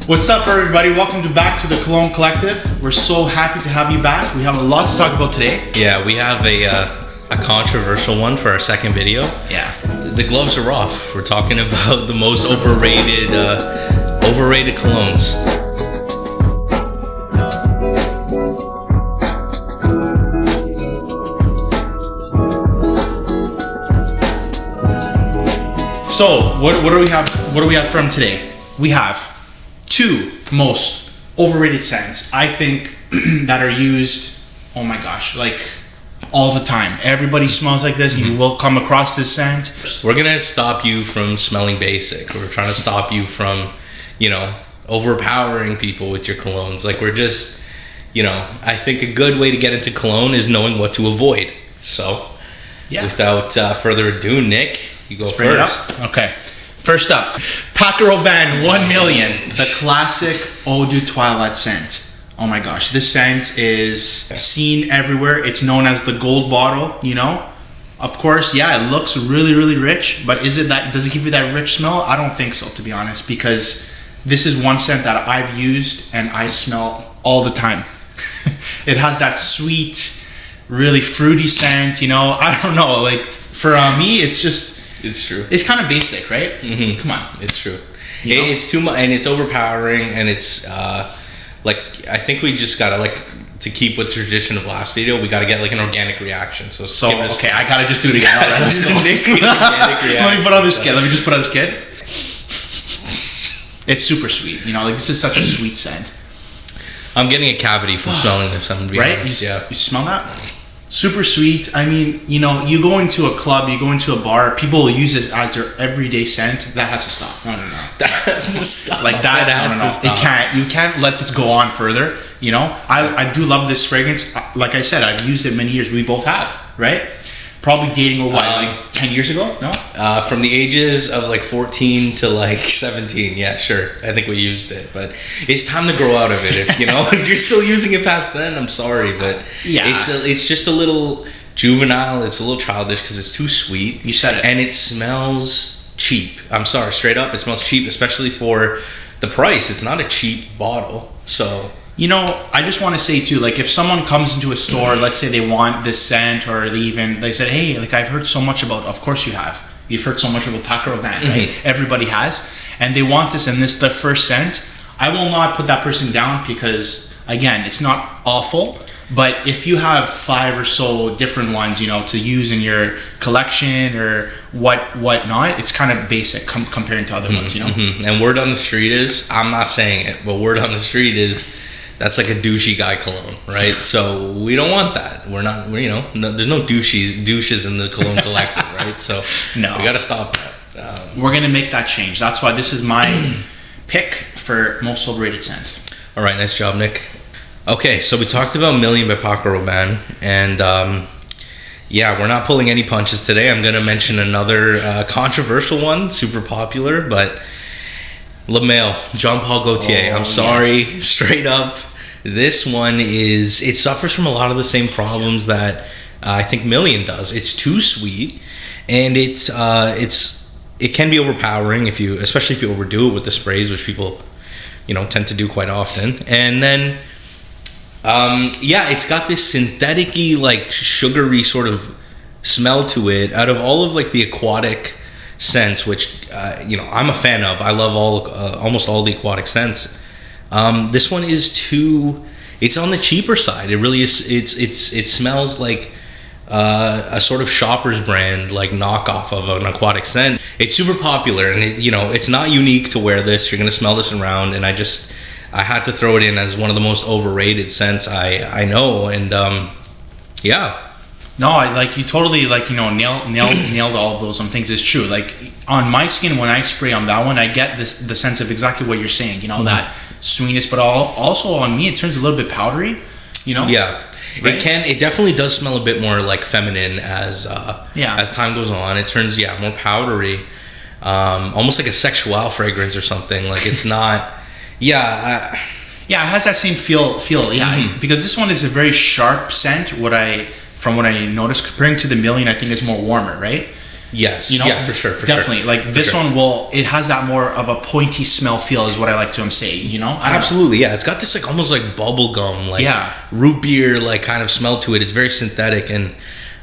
What's up, everybody? Welcome back to the Cologne Collective. We're so happy to have you back. We have a lot to talk about today. Yeah, we have a controversial one for our second video. Yeah. The gloves are off. We're talking about the most overrated colognes. So, what do we have? What do we have from today? We have two most overrated scents, I think, that are used, oh my gosh, like all the time. Everybody smells like this. You will come across this scent. We're gonna stop you from smelling basic. We're trying to stop you from, overpowering people with your colognes. Like, we're just, I think a good way to get into cologne is knowing what to avoid. So, without further ado, Nick, you go first. Okay. First up, Paco Robanne 1 million, the classic Eau de Toilette scent. Oh my gosh, this scent is seen everywhere. It's known as the gold bottle, Of course, it looks really, really rich, but does it give you that rich smell? I don't think so, to be honest, because this is one scent that I've used and I smell all the time. It has that sweet, really fruity scent, I don't know, like for me, it's true. It's kind of basic, right? Mm-hmm. Come on. It's true. It's too much, and it's overpowering, and it's I think we just gotta to keep with the tradition of last video. We gotta get an organic reaction. So okay, I gotta just do it again. All right, let's go. Let me put on this kid. Let me just put on this kid. It's super sweet. This is such a sweet scent. I'm getting a cavity from smelling this. I'm gonna be honest. You smell that? Super sweet. I mean, you go into a club, you go into a bar, people will use it as their everyday scent. That has to stop. No. That has to stop. That has to stop. You can't let this go on further. I do love this fragrance. Like I said, I've used it many years. We both have, right? Probably dating 10 years ago? No? From the ages of 14 to 17. Yeah, sure. I think we used it, but it's time to grow out of it. If if you're still using it past then, I'm sorry, but it's just a little juvenile. It's a little childish because it's too sweet. You said it. And it smells cheap. I'm sorry, straight up, it smells cheap, especially for the price. It's not a cheap bottle, so... I just want to say too, if someone comes into a store, let's say they want this scent, or they said, hey, I've heard so much about, of course you've heard so much about Paco Robanne, right? Everybody has, and they want this, and this is the first scent. I will not put that person down because, again, it's not awful, but if you have 5 or so different ones, to use in your collection or whatnot, it's kind of basic comparing to other ones, And word on the street is, I'm not saying it, but word on the street is, that's a douchey guy cologne, right? So we don't want that. We're not, there's no douches in the cologne collective, right? So no, we got to stop that. We're going to make that change. That's why this is my pick for most overrated scent. All right, nice job, Nick. Okay, so we talked about Million by Paco Robanne, and we're not pulling any punches today. I'm going to mention another controversial one, super popular, but Le Male, Jean-Paul Gaultier. I'm sorry, straight up. This one it suffers from a lot of the same problems that I think Million does. It's too sweet, and it can be overpowering especially if you overdo it with the sprays, which people, tend to do quite often. And then, it's got this synthetic-y, sugary sort of smell to it. Out of all of the aquatic scents, which I'm a fan of. I love almost all the aquatic scents. This one is it's on the cheaper side. It really is. It smells like a sort of shopper's brand, knockoff of an aquatic scent. It's super popular, and it's not unique to wear this. You're gonna smell this around, and I had to throw it in as one of the most overrated scents I know, and No, you totally nailed all of those things. It's true. On my skin, when I spray on that one, I get the sense of exactly what you're saying. That sweetness, but also on me, it turns a little bit powdery. Yeah, right? It definitely does smell a bit more feminine as time goes on. It turns more powdery, almost like a sexual fragrance or something. It's not. It has that same feel. Because this one is a very sharp scent. From what I noticed, comparing to the Million, I think it's more warmer, right? Yes. You know, yeah, for sure. Definitely. Sure. Like this one it has that more of a pointy smell feel is what I like to say, you know? Absolutely, yeah. It's got this like almost like bubble gum, like root beer like kind of smell to it. It's very synthetic, and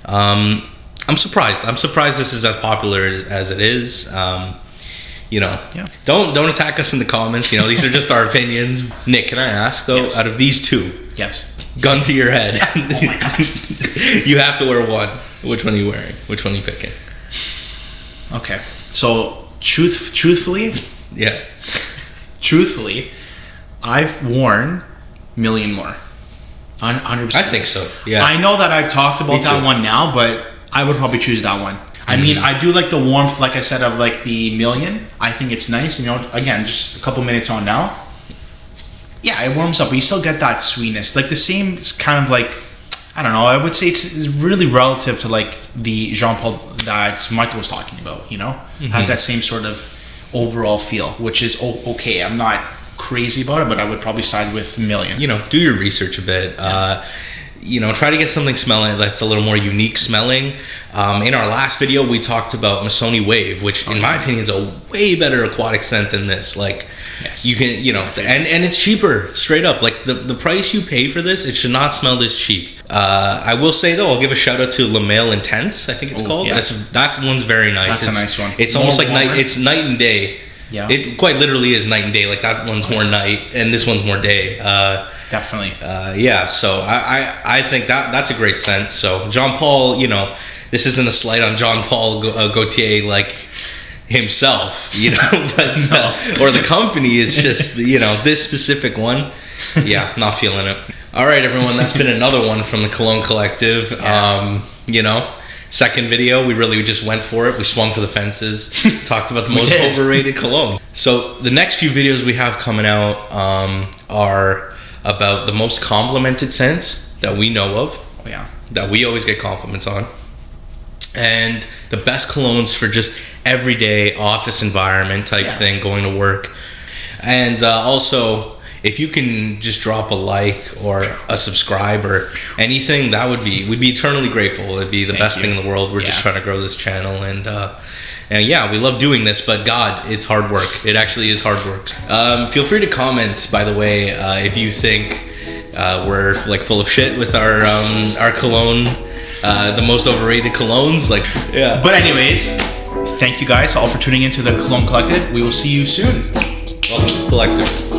I'm surprised. I'm surprised this is as popular as it is. You know, don't attack us in the comments. You know, these are just our opinions. Nick, can I ask though, out of these two, gun to your head, oh my gosh, you have to wear one. Which one are you wearing? Which one are you picking? Okay, so truthfully, I've worn million more. 100%. I think so. Yeah. I know that I've talked about that one now, but I would probably choose that one. I mean, I do like the warmth, like I said, of like the million. I think it's nice. You know, again, just a couple minutes on now. Yeah, it warms up, but you still get that sweetness. Like the same kind of like, I don't know. I would say it's really relative to like the Jean Paul that Michael was talking about. You know, has that same sort of overall feel, which is okay. I'm not crazy about it, but I would probably side with million. You know, do your research a bit. You know, try to get something smelling that's a little more unique smelling. In our last video, we talked about Missoni Wave, which in my opinion is a way better aquatic scent than this. Like, you can, you know, and it's cheaper, straight up. Like the price you pay for this, it should not smell this cheap. I will say though, I'll give a shout out to La Male Intense, I think it's called. That one's very nice. That's a nice one. It's almost like it's night and day. Yeah. It quite literally is night and day. Like that one's more night and this one's more day. Definitely. Yeah, so I think that's a great scent. So Jean Paul, you know, this isn't a slight on Jean Paul Gaultier like himself, you know, but or the company. It's just, you know, this specific one. Yeah, not feeling it. All right, everyone, that's been another one from the Cologne Collective. You know, second video, we really just went for it. We swung for the fences, talked about the most overrated cologne. So the next few videos we have coming out are about the most complimented scents that we know of, that we always get compliments on, and the best colognes for just everyday office environment type thing, going to work. And also, if you can just drop a like or a subscribe or anything, that would be, we'd be eternally grateful. It'd be the best thing in the world. We're just trying to grow this channel, and yeah, we love doing this, but God, it's hard work. It actually is hard work. Feel free to comment, by the way, if you think we're like full of shit with our cologne, the most overrated colognes. Like, But anyways, thank you guys all for tuning into the Cologne Collective. We will see you soon. Welcome to the Collective.